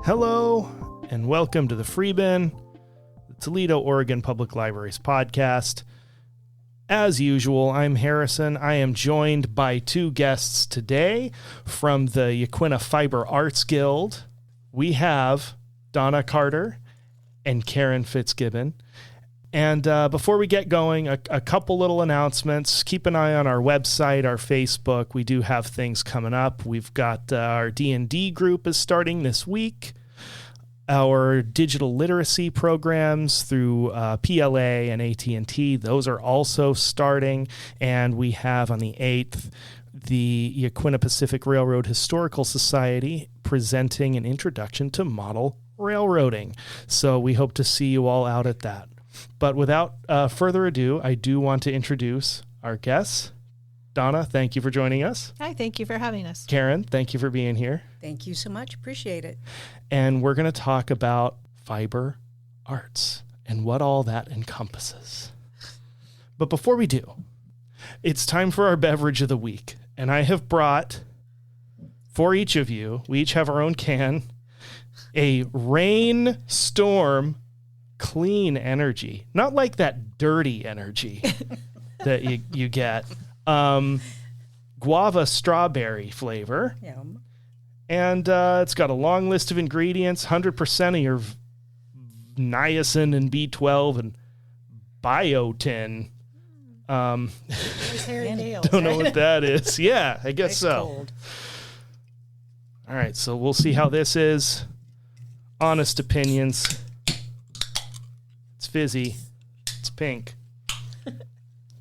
Hello, and welcome to the Free Bin, the Toledo, Oregon Public Library's podcast. As usual, I'm Harrison. I am joined by two guests today from the Yaquina Fiber Arts Guild. We have Donna Carter and Karen Fitzgibbon. And before we get going, a couple little announcements. Keep an eye on our website, our Facebook. We do have things coming up. We've got our D&D group is starting this week. Our digital literacy programs through PLA and AT&T, those are also starting. And we have on the 8th, the Yaquina Pacific Railroad Historical Society presenting an introduction to model railroading. So we hope to see you all out at that. But without further ado, I do want to introduce our guests. Donna, thank you for joining us. Hi, thank you for having us. Karen, thank you for being here. Thank you so much. Appreciate it. And we're going to talk about fiber arts and what all that encompasses. But before we do, it's time for our beverage of the week. And I have brought, for each of you, we each have our own can, a Rainstorm Clean Energy. Not like that dirty energy that you get. Guava strawberry flavor. Yum. And it's got a long list of ingredients, 100% of your niacin and B12 and biotin. Don't know what that is. Yeah, I guess so. Cold. All right, so we'll see how this is. Honest opinions. It's fizzy. It's pink.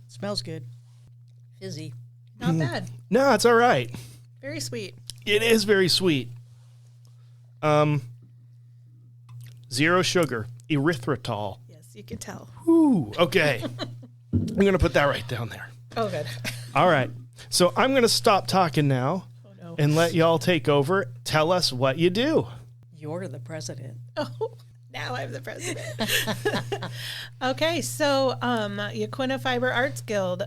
Smells good. Fizzy. Not bad. No, it's all right. Very sweet. It is very sweet. Zero sugar. Erythritol. Yes, you can tell. Ooh, okay. I'm going to put that right down there. Oh, good. All right. So I'm going to stop talking now and let y'all take over. Tell us what you do. You're the president. Oh, now I'm the president. Okay, so Yaquina Fiber Arts Guild.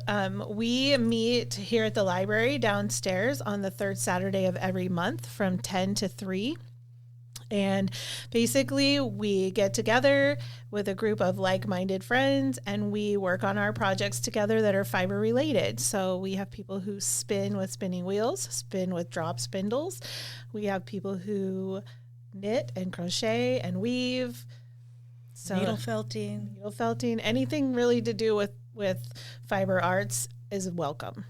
We meet here at the library downstairs on the third Saturday of every month from 10 to 3. And basically, we get together with a group of like-minded friends, and we work on our projects together that are fiber related. So we have people who spin with spinning wheels, spin with drop spindles. We have people who knit and crochet and weave. So Needle felting, anything really to do with fiber arts is welcome.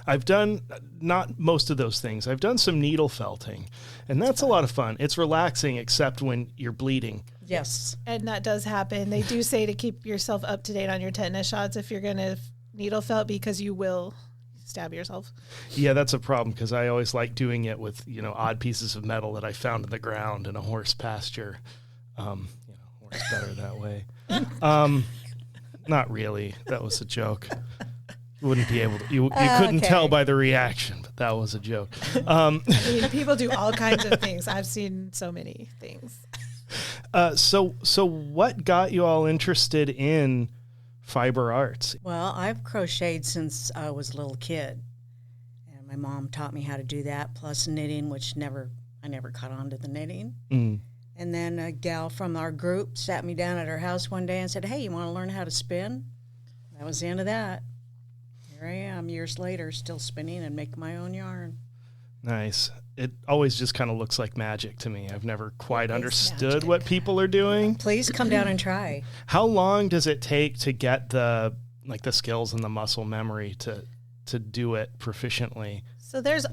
I've done not most of those things. I've done some needle felting, and that's a lot of fun. It's relaxing, except when you're bleeding. Yes. And that does happen. They do say to keep yourself up to date on your tetanus shots if you're going to needle felt, because you will stab yourself. Yeah, that's a problem, because I always like doing it with, odd pieces of metal that I found in the ground in a horse pasture. Horse better that way. Not really. That was a joke. Wouldn't be able to. You couldn't tell by the reaction, but that was a joke. People do all kinds of things. I've seen so many things. So what got you all interested in fiber arts? Well, I've crocheted since I was a little kid, and my mom taught me how to do that, plus knitting, which I never caught on to the knitting. Mm. And then a gal from our group sat me down at her house one day and said, "Hey, you want to learn how to spin?" That was the end of that. Here I am, years later, still spinning and making my own yarn. Nice. It always just kind of looks like magic to me. I've never quite understood magic. What people are doing. Please come down and try. How long does it take to get the skills and the muscle memory to do it proficiently? So there's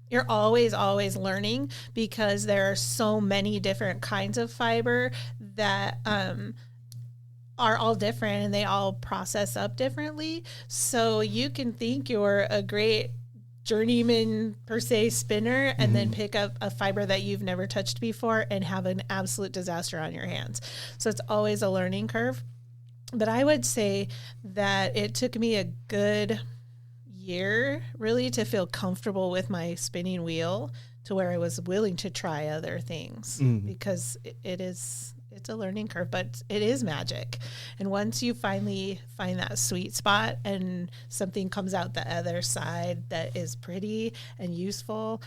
you're always learning, because there are so many different kinds of fiber that are all different, and they all process up differently. So you can think you're a great journeyman per se spinner, and then pick up a fiber that you've never touched before and have an absolute disaster on your hands. So it's always a learning curve. But I would say that it took me a good year really to feel comfortable with my spinning wheel, to where I was willing to try other things, because it's a learning curve, but it is magic. And once you finally find that sweet spot and something comes out the other side that is pretty and useful,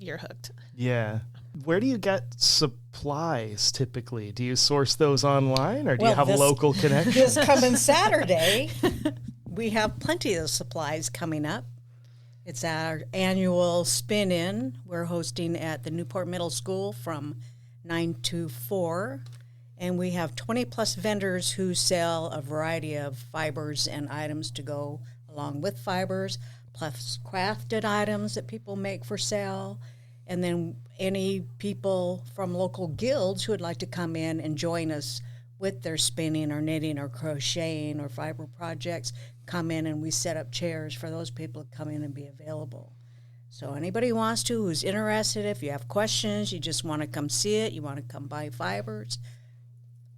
you're hooked. Yeah. Where do you get supplies typically? Do you source those online, or do you have local connections? This coming Saturday, we have plenty of supplies coming up. It's our annual spin-in. We're hosting at the Newport Middle School from 9 to 4. And we have 20-plus vendors who sell a variety of fibers and items to go along with fibers, plus crafted items that people make for sale. And then any people from local guilds who would like to come in and join us with their spinning or knitting or crocheting or fiber projects come in, and we set up chairs for those people to come in and be available. So anybody who wants to, who's interested, if you have questions, you just want to come see it, you want to come buy fibers,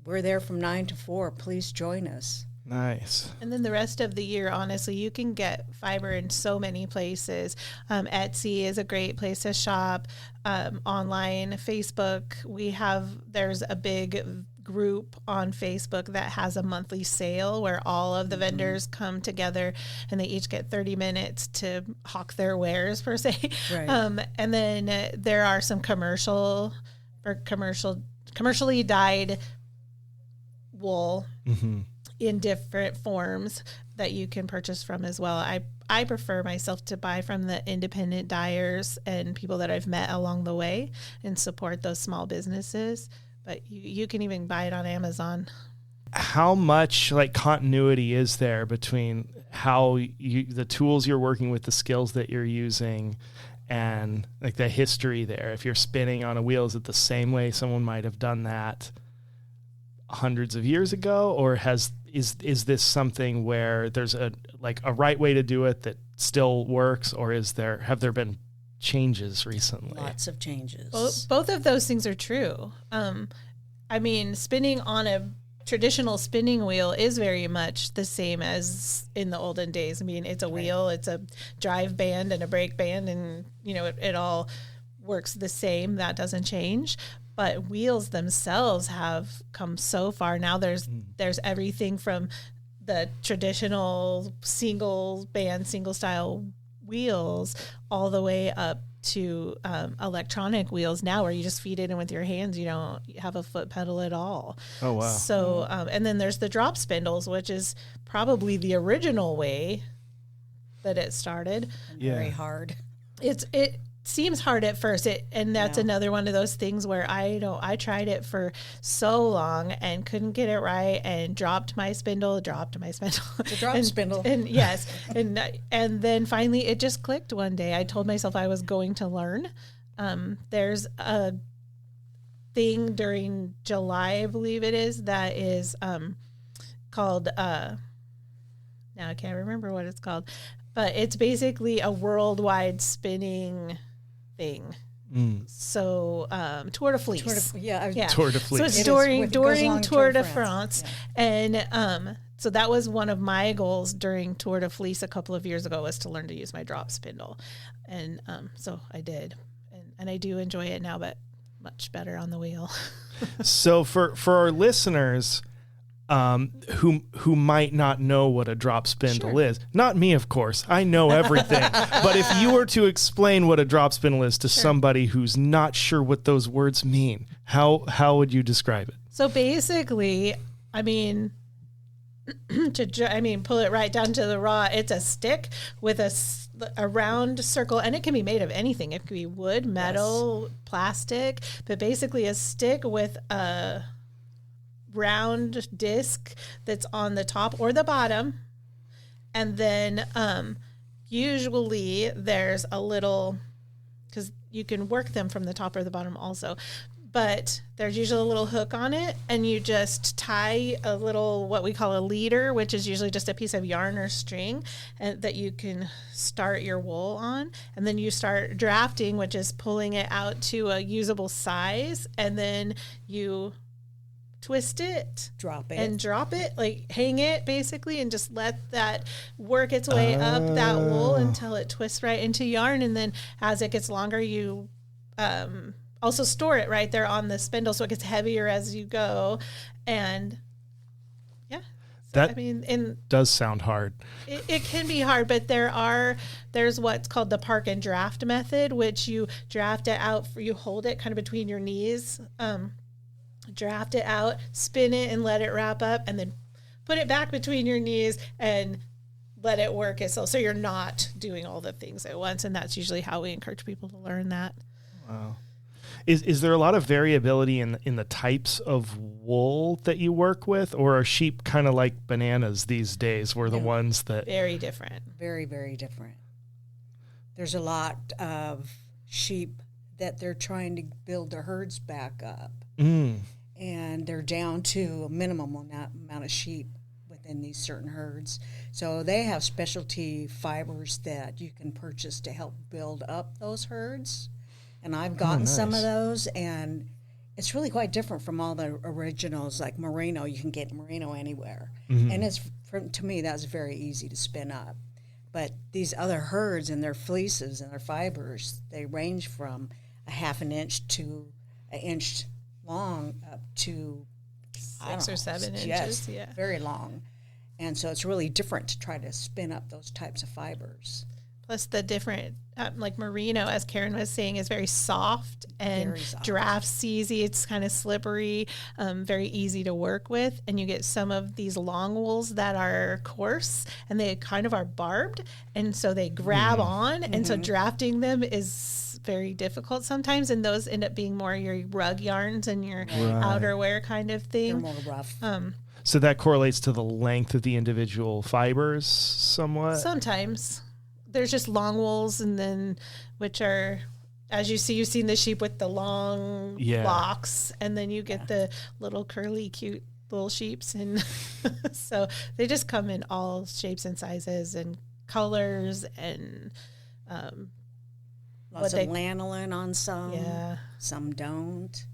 we're there from 9 to 4. Please join us. Nice. And then the rest of the year, honestly, you can get fiber in so many places. Etsy is a great place to shop. Online, Facebook, there's a big group on Facebook that has a monthly sale where all of the vendors come together and they each get 30 minutes to hawk their wares, per se. Right. And then there are some commercially dyed wool in different forms that you can purchase from as well. I prefer myself to buy from the independent dyers and people that I've met along the way and support those small businesses. But you can even buy it on Amazon. How much continuity is there between how the tools you're working with, the skills that you're using, and the history there? If you're spinning on a wheel, is it the same way someone might have done that hundreds of years ago, or is this something where there's a right way to do it that still works, or have there been changes recently? Lots of changes. Both of those things are true. Spinning on a traditional spinning wheel is very much the same as in the olden days. It's a wheel, it's a drive band and a brake band, and it all works the same. That doesn't change. But wheels themselves have come so far. Now there's everything from the traditional single style wheels all the way up to electronic wheels now, where you just feed it in with your hands. You don't have a foot pedal at all. Oh, wow. So, and then there's the drop spindles, which is probably the original way that it started. Very hard. It seems hard at first, and that's another one of those things where I tried it for so long and couldn't get it right, and dropped my spindle. The drop spindle. And yes, and then finally it just clicked one day. I told myself I was going to learn. There's a thing during July, I believe it is, that is called now I can't remember what it's called, but it's basically a worldwide spinning thing. So Tour de Fleece. Tour de Fleece. So it's during Tour de France. And so that was one of my goals during Tour de Fleece a couple of years ago, was to learn to use my drop spindle. And so I did. And I do enjoy it now, but much better on the wheel. So for our listeners who might not know what a drop spindle is. Not me, of course. I know everything. But if you were to explain what a drop spindle is to somebody who's not sure what those words mean, how would you describe it? So basically, pull it right down to the raw. It's a stick with a round circle, and it can be made of anything. It could be wood, metal, plastic, but basically a stick with a round disc that's on the top or the bottom, and then usually there's a little, because you can work them from the top or the bottom also, but there's usually a little hook on it, and you just tie a little, what we call a leader, which is usually just a piece of yarn or string, and that you can start your wool on, and then you start drafting, which is pulling it out to a usable size, and then you twist it, drop it, hang it basically, and just let that work its way up that wool until it twists right into yarn. And then as it gets longer, you also store it right there on the spindle, so it gets heavier as you go. And That does sound hard. It can be hard, but there's what's called the park and draft method, which you draft it out, you hold it kind of between your knees, draft it out, spin it and let it wrap up, and then put it back between your knees and let it work itself. So you're not doing all the things at once. And that's usually how we encourage people to learn that. Wow. Is there a lot of variability in the types of wool that you work with, or are sheep kind of like bananas these days, where the ones that... Very different. Very, very different. There's a lot of sheep that they're trying to build their herds back up. And they're down to a minimum amount of sheep within these certain herds. So they have specialty fibers that you can purchase to help build up those herds. And I've gotten some of those, and it's really quite different from all the originals, like merino. You can get merino anywhere. And to me, that's very easy to spin up. But these other herds and their fleeces and their fibers, they range from a half an inch to an inch long up to 6 or 7 inches. Yes, very long. And so it's really different to try to spin up those types of fibers. Plus the different, like merino, as Karen was saying, is very soft and drafts easy. It's kind of slippery, very easy to work with. And you get some of these long wools that are coarse and they kind of are barbed. And so they grab on. And so drafting them is very difficult sometimes. And those end up being more your rug yarns and your outerwear kind of thing. They're more rough. So that correlates to the length of the individual fibers somewhat? Sometimes. There's just long wools, and then which are, as you see, you've seen the sheep with the long locks, and then you get the little curly, cute little sheeps, and so they just come in all shapes and sizes and colors, and lots of lanolin on some. Some don't.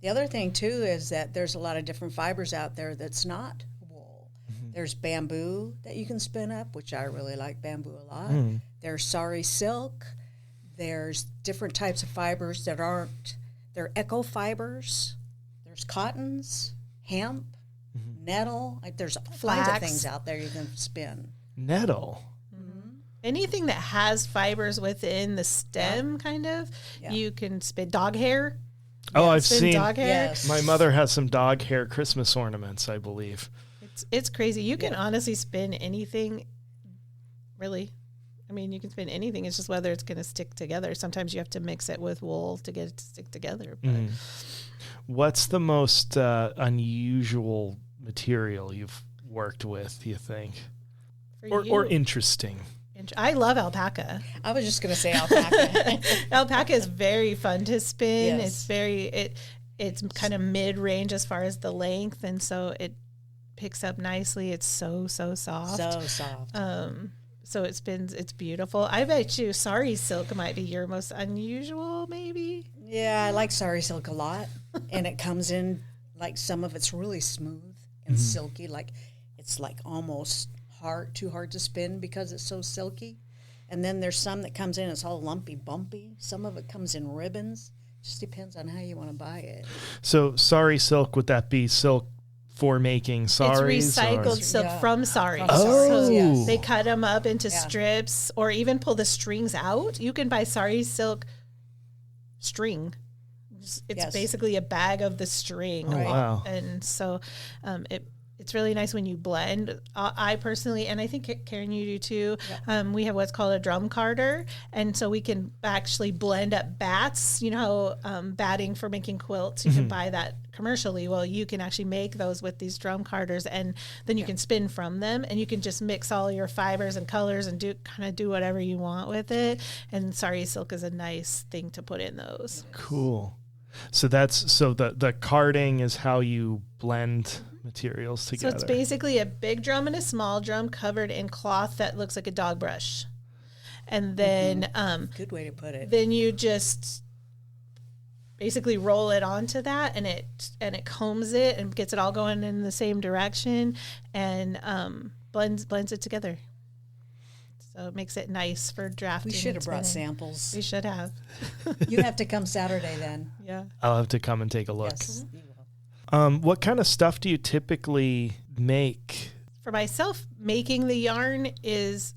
The other thing too is that there's a lot of different fibers out there that's not wool. There's bamboo that you can spin up, which I really like bamboo a lot. There's sari silk. There's different types of fibers that aren't, they're eco fibers. There's cottons, hemp, nettle. There's all kinds of things out there you can spin. Nettle? Anything that has fibers within the stem, kind of, you can spin. Dog hair. Oh, I've seen dog hair. My mother has some dog hair Christmas ornaments, I believe. It's crazy. You can honestly spin anything, really. I mean, you can spin anything. It's just whether it's going to stick together. Sometimes you have to mix it with wool to get it to stick together. But. What's the most unusual material you've worked with, you think? Or interesting? I love alpaca. I was just going to say alpaca. Alpaca is very fun to spin. Yes. It's kind of mid-range as far as the length, and so it picks up nicely. It's so soft. So soft. So it spins. It's beautiful. I bet you sari silk might be your most unusual, maybe. Yeah, I like sari silk a lot, and it comes in like some of it's really smooth and silky, like it's like almost too hard to spin because it's so silky. And then there's some that comes in, it's all lumpy, bumpy. Some of it comes in ribbons. Just depends on how you want to buy it. So sari silk, would that be silk for making saris? It's recycled silk from saris. Oh. So yes. They cut them up into strips or even pull the strings out. You can buy sari silk string. It's basically a bag of the string. Oh, wow. And so it's really nice when you blend. I personally, and I think Karen, you do too, we have what's called a drum carder. And so we can actually blend up bats, you know, batting for making quilts. You can buy that commercially. Well, you can actually make those with these drum carders, and then you can spin from them, and you can just mix all your fibers and colors and do whatever you want with it. And sari silk is a nice thing to put in those. Cool. So the carding is how you blend materials together. So it's basically a big drum and a small drum covered in cloth that looks like a dog brush. And then good way to put it. Then you just basically roll it onto that, and it combs it and gets it all going in the same direction, and blends it together. So it makes it nice for drafting. We should have brought samples. We should have. You have to come Saturday then. Yeah. I'll have to come and take a look. Yes, you will. What kind of stuff do you typically make for myself, making the yarn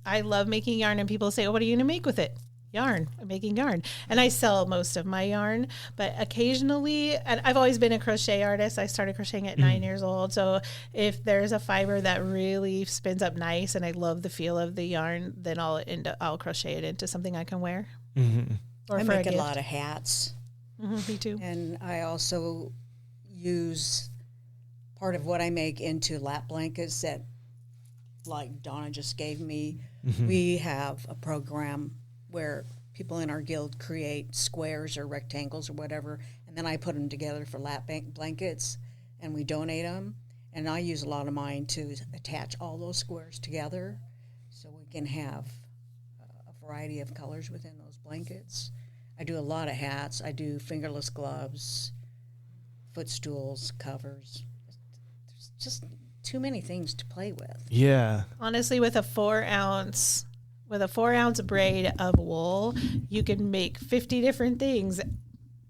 I love making yarn, and people say, oh, what are you going to make with it? Yarn. I'm making yarn. And I sell most of my yarn, but occasionally, and I've always been a crochet artist. I started crocheting at 9 years old. So if there's a fiber that really spins up nice and I love the feel of the yarn, then I'll crochet it into something I can wear. Mm-hmm. Or I make a lot of hats. Me too. And I also use part of what I make into lap blankets that, like Donna just gave me. Mm-hmm. We have a program where people in our guild create squares or rectangles or whatever, and then I put them together for lap blankets, and we donate them. And I use a lot of mine to attach all those squares together so we can have a variety of colors within those blankets. I do a lot of hats. I do fingerless gloves, footstools, covers. There's just too many things to play with. Yeah. Honestly, with a 4 ounce braid of wool, you can make 50 different things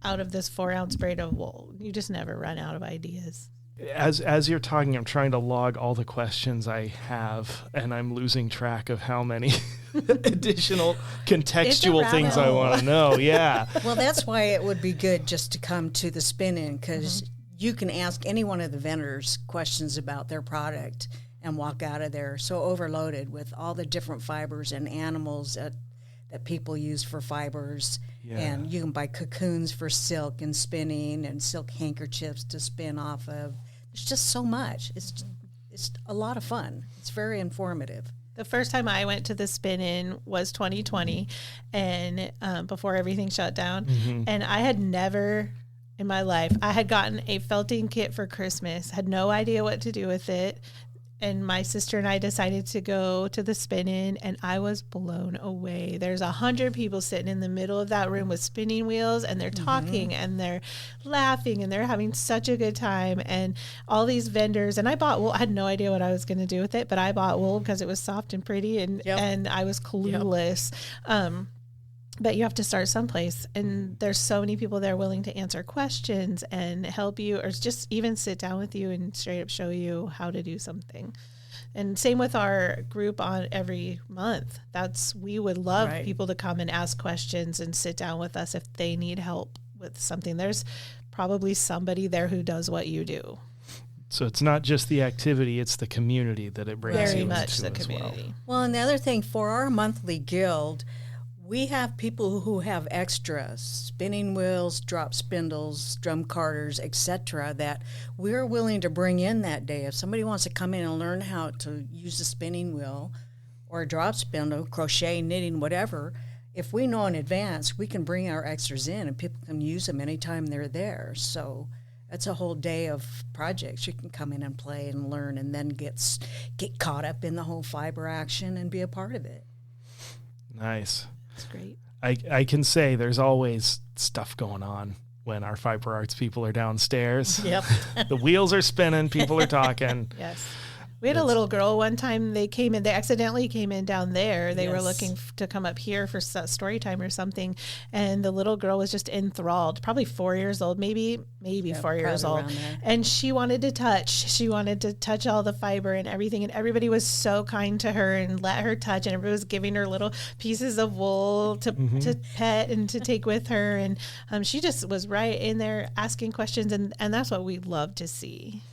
out of this 4 ounce braid of wool. You just never run out of ideas. As you're talking, I'm trying to log all the questions I have, and I'm losing track of how many additional contextual things I want to know. Yeah. Well, that's why it would be good just to come to the spin-in, because you can ask any one of the vendors questions about their product and walk out of there so overloaded with all the different fibers and animals that people use for fibers. Yeah. And you can buy cocoons for silk and spinning, and silk handkerchiefs to spin off of. There's just so much. It's a lot of fun. It's very informative. The first time I went to the spin-in was 2020, and before everything shut down. Mm-hmm. And I had never in my life, I had gotten a felting kit for Christmas, had no idea what to do with it. And my sister and I decided to go to the spin-in, and I was blown away. There's 100 people sitting in the middle of that room with spinning wheels, and they're talking and they're laughing and they're having such a good time. And all these vendors, and I bought wool. I had no idea what I was going to do with it, but I bought wool because it was soft and pretty, and I was clueless. But you have to start someplace, and there's so many people there willing to answer questions and help you, or just even sit down with you and straight up show you how to do something. And same with our group on every month. We would love people to come and ask questions and sit down with us if they need help with something. There's probably somebody there who does what you do. So it's not just the activity, it's the community that it brings you into. Very much the community. Well, and the other thing, for our monthly guild, we have people who have extras, spinning wheels, drop spindles, drum carders, etc., that we're willing to bring in that day. If somebody wants to come in and learn how to use a spinning wheel or a drop spindle, crochet, knitting, whatever, if we know in advance, we can bring our extras in and people can use them anytime they're there. So that's a whole day of projects. You can come in and play and learn, and then get caught up in the whole fiber action and be a part of it. Nice. That's great. I can say there's always stuff going on when our fiber arts people are downstairs. Yep. The wheels are spinning, people are talking. Yes. We had a little girl one time, they accidentally came in down there. They were looking to come up here for story time or something. And the little girl was just enthralled, probably 4 years old, maybe 4 years old. And she wanted to touch all the fiber and everything. And everybody was so kind to her and let her touch. And everybody was giving her little pieces of wool to pet and to take with her. And she just was right in there asking questions. And that's what we love to see.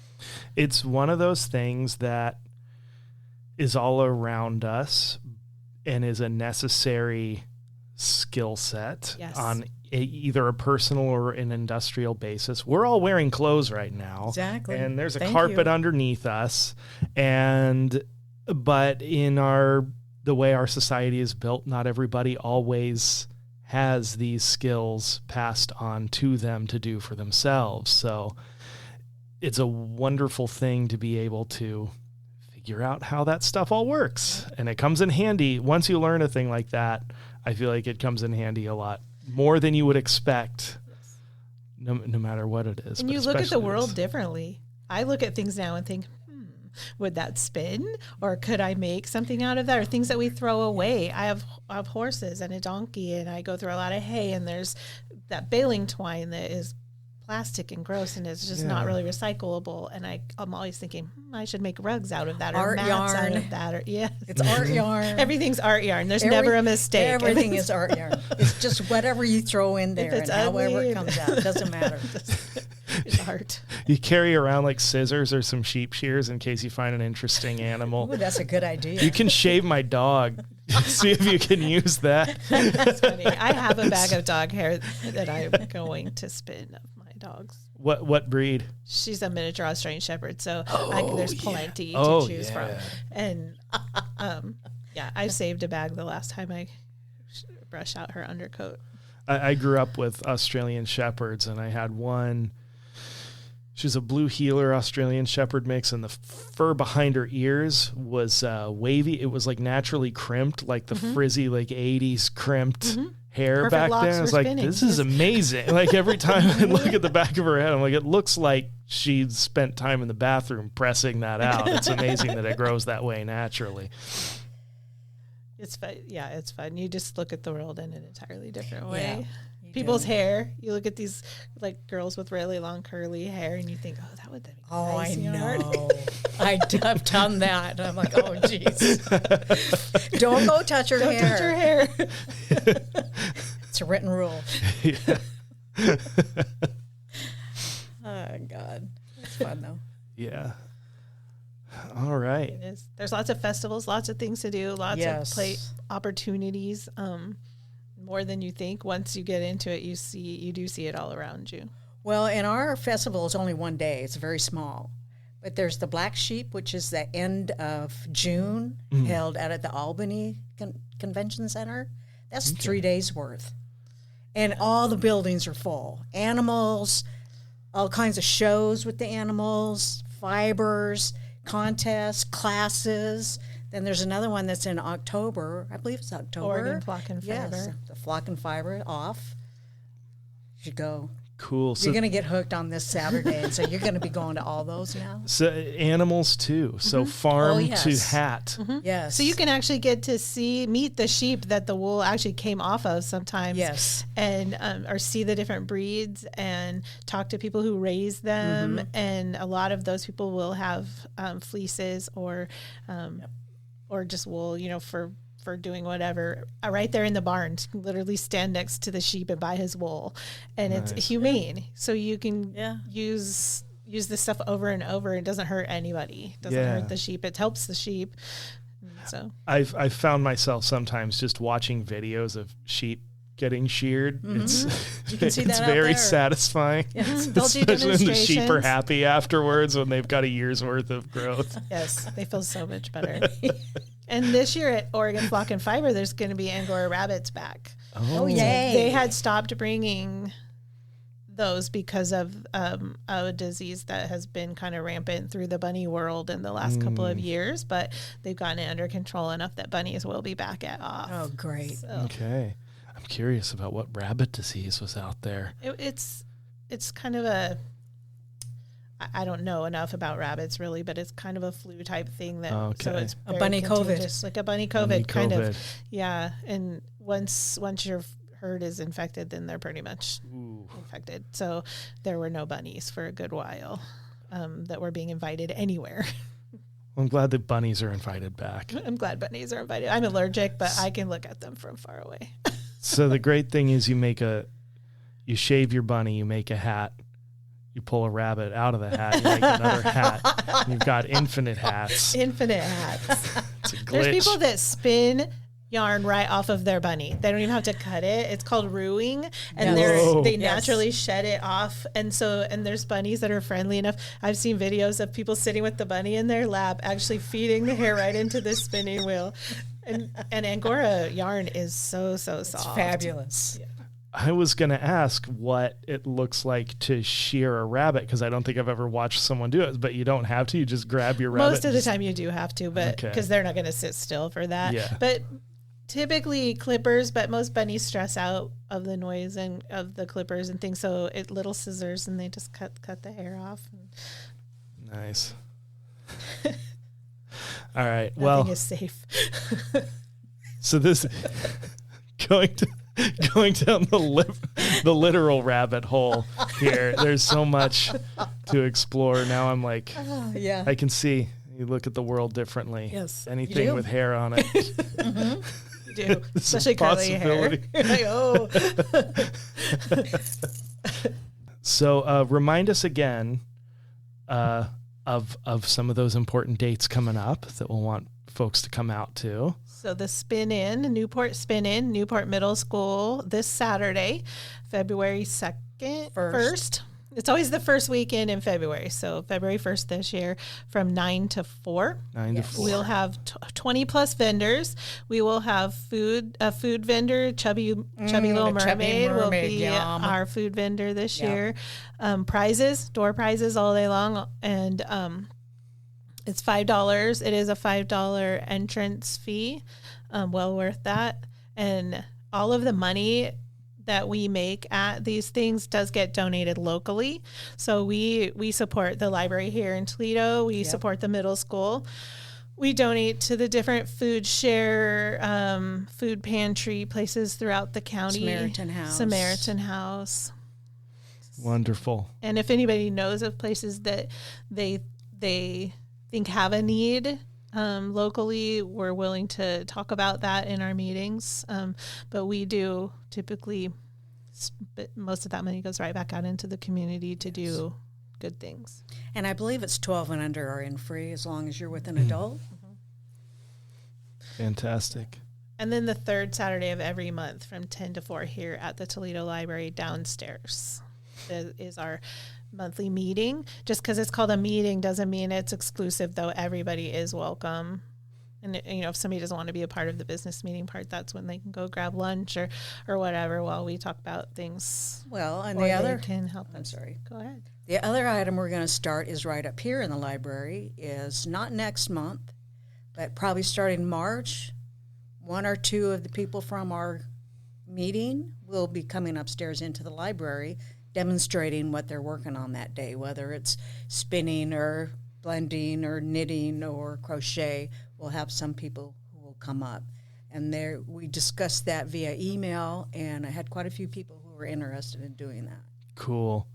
It's one of those things that is all around us and is a necessary skill set on either a personal or an industrial basis. We're all wearing clothes right now. Exactly. And there's a carpet underneath us. But in the way our society is built, not everybody always has these skills passed on to them to do for themselves. So it's a wonderful thing to be able to figure out how that stuff all works. And it comes in handy. Once you learn a thing like that, I feel like it comes in handy a lot more than you would expect, no matter what it is. And you look at the world differently. I look at things now and think, would that spin? Or could I make something out of that? Or things that we throw away. I have horses and a donkey, and I go through a lot of hay, and there's that baling twine that is plastic and gross, and it's just not really recyclable. And I'm always thinking, I should make rugs out of that, or art mats yarn. out of that, or It's art yarn. Everything's art yarn. There's never a mistake. Everything is art yarn. It's just whatever you throw in there, and however it comes out, it doesn't matter. It's art. You carry around like scissors or some sheep shears in case you find an interesting animal. Ooh, that's a good idea. You can shave my dog. See if you can use that. That's funny. I have a bag of dog hair that I'm going to spin of my dog's. What breed? She's a miniature Australian Shepherd, so there's plenty to choose from. And I saved a bag the last time I brushed out her undercoat. I grew up with Australian Shepherds, and I had one. She's a blue heeler Australian Shepherd mix, and the fur behind her ears was wavy. It was like naturally crimped, like the frizzy, like 80s crimped hair Perfect back locks then. I was for like, spinning. this is amazing. Like every time I look at the back of her head, I'm like, it looks like she spent time in the bathroom pressing that out. It's amazing that it grows that way naturally. It's fun. Yeah, it's fun. You just look at the world in an entirely different way. Yeah. People's hair. You look at these like girls with really long curly hair, and you think, "Oh, that would be nice." I yard." know. I've done that. I'm like, oh, jeez. Don't go touch her hair. Touch her hair. It's a written rule. Yeah. Oh, God. It's fun, though. Yeah. All right. It is. There's lots of festivals, lots of things to do, lots of play opportunities. More than you think. Once you get into it, you do see it all around you. Well, and our festival is only one day. It's very small. But there's the Black Sheep, which is the end of June, held out at the Albany Convention Center. That's 3 days worth. And all the buildings are full. Animals, all kinds of shows with the animals, fibers, contests, classes. Then there's another one that's in October. I believe it's October. Oregon Flock and Fiber. Yes, the Flock and Fiber off. You should go. Cool. So You're going to get hooked on this Saturday, and so you're going to be going to all those now. So animals too. So farm to hat. Yes. So you can actually get to meet the sheep that the wool actually came off of sometimes. Yes. And or see the different breeds and talk to people who raise them. And a lot of those people will have fleeces or just wool, for doing whatever right there in the barn. You can literally stand next to the sheep and buy his wool, and it's humane. So you can use this stuff over and over. It doesn't hurt anybody. It doesn't hurt the sheep. It helps the sheep. So I've found myself sometimes just watching videos of sheep getting sheared. It's You can see that out very there. satisfying. yes, they'll do Especially when the sheep are demonstrations. happy afterwards when they've got a year's worth of growth. Yes, they feel so much better. And this year at Oregon Flock and Fiber, there's going to be Angora rabbits back. Oh, yay. They had stopped bringing those because of a disease that has been kind of rampant through the bunny world in the last couple of years, but they've gotten it under control enough that bunnies will be back off. Oh, great. So Okay. I'm curious about what rabbit disease was out there. it's kind of I don't know enough about rabbits really, but it's kind of a flu type thing that so it's A very bunny COVID. contagious, like a bunny COVID Bunny kind of. COVID. Yeah, and once your herd is infected, then they're pretty much infected. So there were no bunnies for a good while that were being invited anywhere. I'm glad that bunnies are invited back. I'm glad bunnies are invited. I'm allergic, but I can look at them from far away. So the great thing is you shave your bunny, you make a hat. You pull a rabbit out of the hat, you make another hat. You've got infinite hats. Infinite hats. It's a glitch. There's people that spin yarn right off of their bunny. They don't even have to cut it. It's called ruing, and Whoa. they naturally shed it off. And there's bunnies that are friendly enough. I've seen videos of people sitting with the bunny in their lap, actually feeding the hair right into the spinning wheel. And Angora yarn is so soft. It's fabulous. Yeah. I was going to ask what it looks like to shear a rabbit because I don't think I've ever watched someone do it, but you don't have to. You just grab your rabbit. Most of the time you do have to, but because they're not going to sit still for that. Yeah. But typically clippers, but most bunnies stress out of the noise and of the clippers and things. So little scissors and they just cut the hair off. Nice. All right. Nothing is safe. So this going down the the literal rabbit hole here. There's so much to explore. Now I'm like, Yeah. I can see you look at the world differently. Yes, Anything you do. with hair on it. You do, It's a especially curly hair. possibility. Like, oh. So remind us again of some of those important dates coming up that we'll want folks to come out to. So the Newport Middle School this Saturday, February 2nd, First. It's always the first weekend in February. So February 1st this year from 9 to 4. 9 to 4. We'll have 20 plus vendors. We will have a food vendor, Chubby Little the Chubby Mermaid will Mermaid, be yum. our food vendor this Yep. year. Door prizes all day long. And it's $5. It is a $5 entrance fee. Well worth that. And all of the money that we make at these things does get donated locally. So we support the library here in Toledo. We support the middle school. We donate to the different food share, food pantry places throughout the county. Samaritan House. Wonderful. And if anybody knows of places that they think have a need locally, we're willing to talk about that in our meetings. But we do typically, most of that money goes right back out into the community to do good things. And I believe it's 12 and under are in free as long as you're with an adult. Fantastic. And then the third Saturday of every month from 10 to 4 here at the Toledo Library downstairs is our monthly meeting. Just because it's called a meeting doesn't mean it's exclusive, though. Everybody is welcome. And, if somebody doesn't want to be a part of the business meeting part, that's when they can go grab lunch or whatever while we talk about things. Well, and Or the they other can help I'm us. sorry. Go ahead. The other item we're going to start is right up here in the library is not next month, but probably starting March. One or two of the people from our meeting will be coming upstairs into the library demonstrating what they're working on that day, whether it's spinning or blending or knitting or crochet. We'll have some people who will come up. And there we discussed that via email, and I had quite a few people who were interested in doing that. Cool.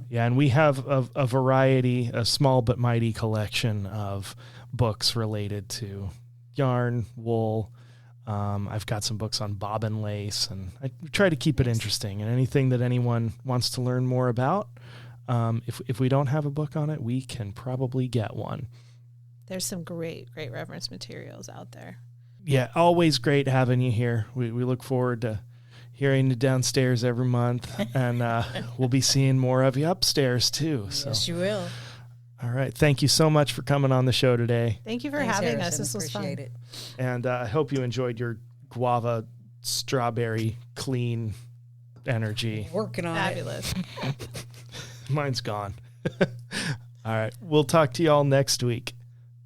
Yeah, and we have a variety, a small but mighty collection of books related to yarn, wool. I've got some books on bobbin lace, and I try to keep it interesting. And anything that anyone wants to learn more about, if we don't have a book on it, we can probably get one. There's some great reference materials out there. Yeah, always great having you here. We look forward to hearing you downstairs every month, and we'll be seeing more of you upstairs too. So. Yes, you will. All right. Thank you so much for coming on the show today. Thank you for Thanks, having Harrison. us. This was fun. Appreciate it. And I hope you enjoyed your guava strawberry clean energy. Working on Fabulous. Mine's gone. All right. We'll talk to you all next week.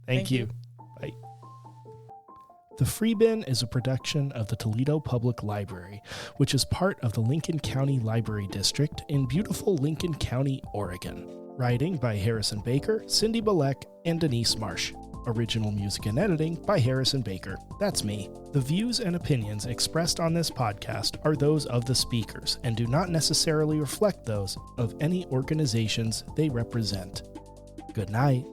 Thank you. Bye. The Free Bin is a production of the Toledo Public Library, which is part of the Lincoln County Library District in beautiful Lincoln County, Oregon. Writing by Harrison Baker, Cindy Balek, and Denise Marsh. Original music and editing by Harrison Baker. That's me. The views and opinions expressed on this podcast are those of the speakers and do not necessarily reflect those of any organizations they represent. Good night.